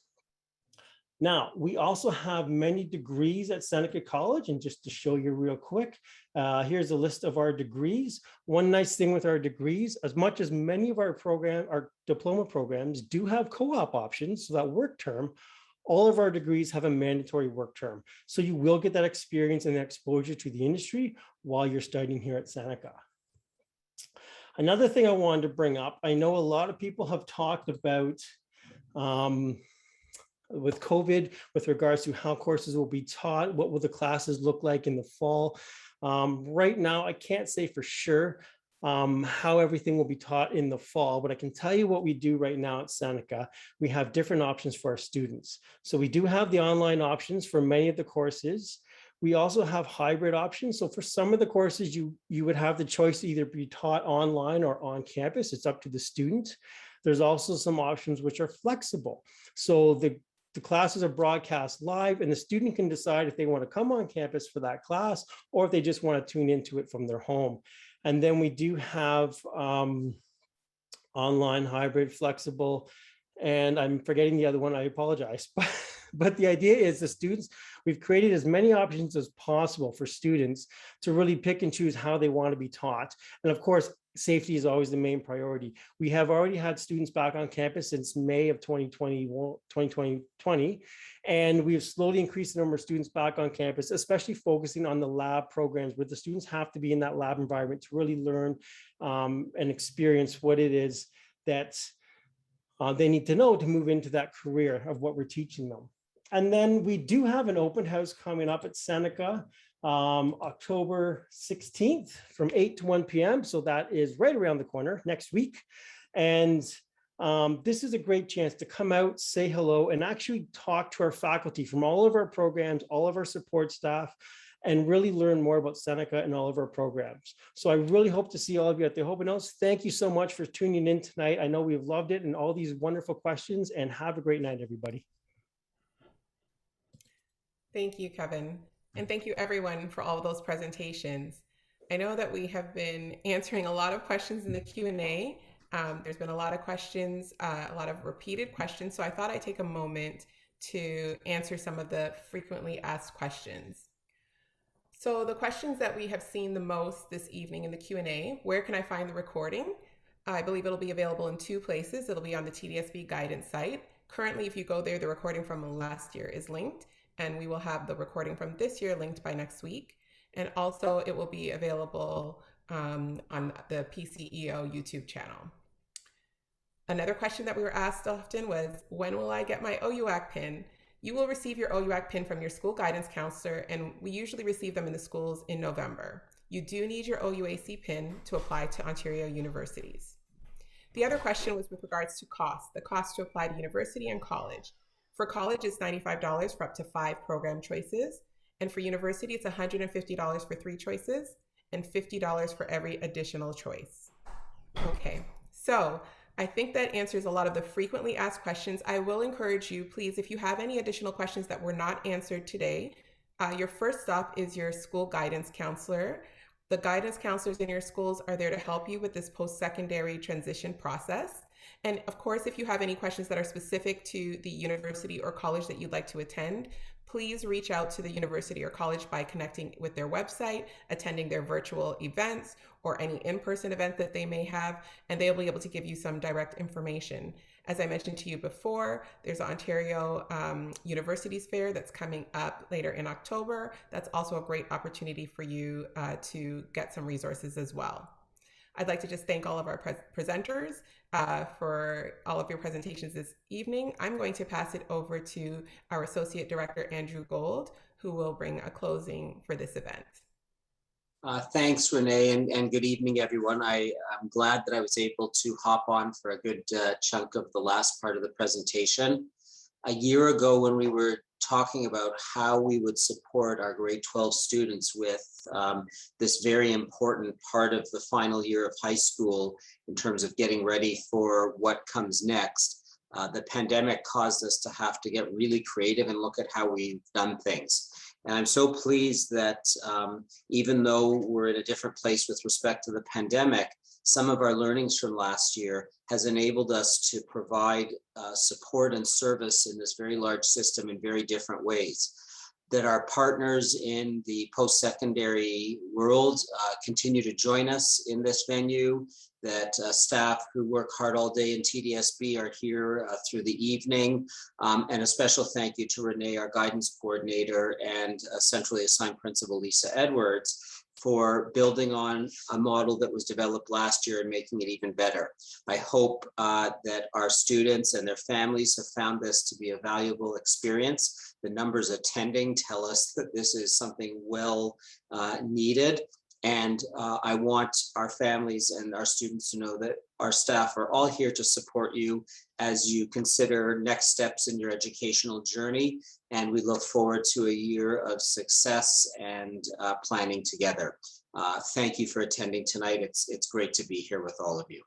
Now, we also have many degrees at Seneca College, and just to show you real quick, here's a list of our degrees. One nice thing with our degrees, as much as many of our diploma programs do have co-op options, so that work term, all of our degrees have a mandatory work term. So you will get that experience and exposure to the industry while you're studying here at Seneca. Another thing I wanted to bring up, I know a lot of people have talked about with COVID, with regards to how courses will be taught, what will the classes look like in the fall. Right now, I can't say for sure how everything will be taught in the fall, but I can tell you what we do right now at Seneca. We have different options for our students. So we do have the online options for many of the courses. We also have hybrid options. So for some of the courses, you would have the choice to either be taught online or on campus. It's up to the student. There's also some options which are flexible. So the classes are broadcast live and the student can decide if they want to come on campus for that class or if they just want to tune into it from their home. And then we do have online, hybrid, flexible, and I'm forgetting the other one, I apologize. But the idea is the students, we've created as many options as possible for students to really pick and choose how they want to be taught. And of course, safety is always the main priority. We have already had students back on campus since May of 2020, and we've slowly increased the number of students back on campus, especially focusing on the lab programs where the students have to be in that lab environment to really learn and experience what it is that they need to know to move into that career of what we're teaching them. And then we do have an open house coming up at Seneca, October 16th from 8 to 1 p.m. So that is right around the corner next week. And this is a great chance to come out, say hello, and actually talk to our faculty from all of our programs, all of our support staff, and really learn more about Seneca and all of our programs. So I really hope to see all of you at the open house. Thank you so much for tuning in tonight. I know we've loved it and all these wonderful questions, and have a great night, everybody. Thank you, Kevin. And thank you everyone for all of those presentations. I know that we have been answering a lot of questions in the Q&A. There's been a lot of questions, a lot of repeated questions. So I thought I'd take a moment to answer some of the frequently asked questions. So the questions that we have seen the most this evening in the Q&A, where can I find the recording? I believe it'll be available in 2 places. It'll be on the TDSB guidance site. Currently, if you go there, the recording from last year is linked, and we will have the recording from this year linked by next week. And also it will be available on the PCEO YouTube channel. Another question that we were asked often was, when will I get my OUAC pin? You will receive your OUAC pin from your school guidance counselor, and we usually receive them in the schools in November. You do need your OUAC pin to apply to Ontario universities. The other question was with regards to cost, the cost to apply to university and college. For college, it's $95 for up to 5 program choices. And for university, it's $150 for 3 choices and $50 for every additional choice. Okay, so I think that answers a lot of the frequently asked questions. I will encourage you, please, if you have any additional questions that were not answered today, your first stop is your school guidance counselor. The guidance counselors in your schools are there to help you with this post-secondary transition process. And of course, if you have any questions that are specific to the university or college that you'd like to attend, please reach out to the university or college by connecting with their website, attending their virtual events, or any in-person event that they may have, and they'll be able to give you some direct information. As I mentioned to you before, there's the Ontario Universities Fair that's coming up later in October. That's also a great opportunity for you to get some resources as well. I'd like to just thank all of our presenters for all of your presentations this evening. I'm going to pass it over to our Associate Director, Andrew Gold, who will bring a closing for this event. Thanks, Renee, and good evening, everyone. I'm glad that I was able to hop on for a good chunk of the last part of the presentation. A year ago, when we were talking about how we would support our grade 12 students with this very important part of the final year of high school in terms of getting ready for what comes next, the pandemic caused us to have to get really creative and look at how we've done things. And I'm so pleased that even though we're in a different place with respect to the pandemic, some of our learnings from last year has enabled us to provide support and service in this very large system in very different ways. That our partners in the post-secondary world continue to join us in this venue, that staff who work hard all day in TDSB are here through the evening. And a special thank you to Renee, our guidance coordinator, and centrally assigned principal Lisa Edwards, for building on a model that was developed last year and making it even better. I hope that our students and their families have found this to be a valuable experience. The numbers attending tell us that this is something well needed. And I want our families and our students to know that our staff are all here to support you as you consider next steps in your educational journey. And we look forward to a year of success and planning together. Thank you for attending tonight. It's great to be here with all of you.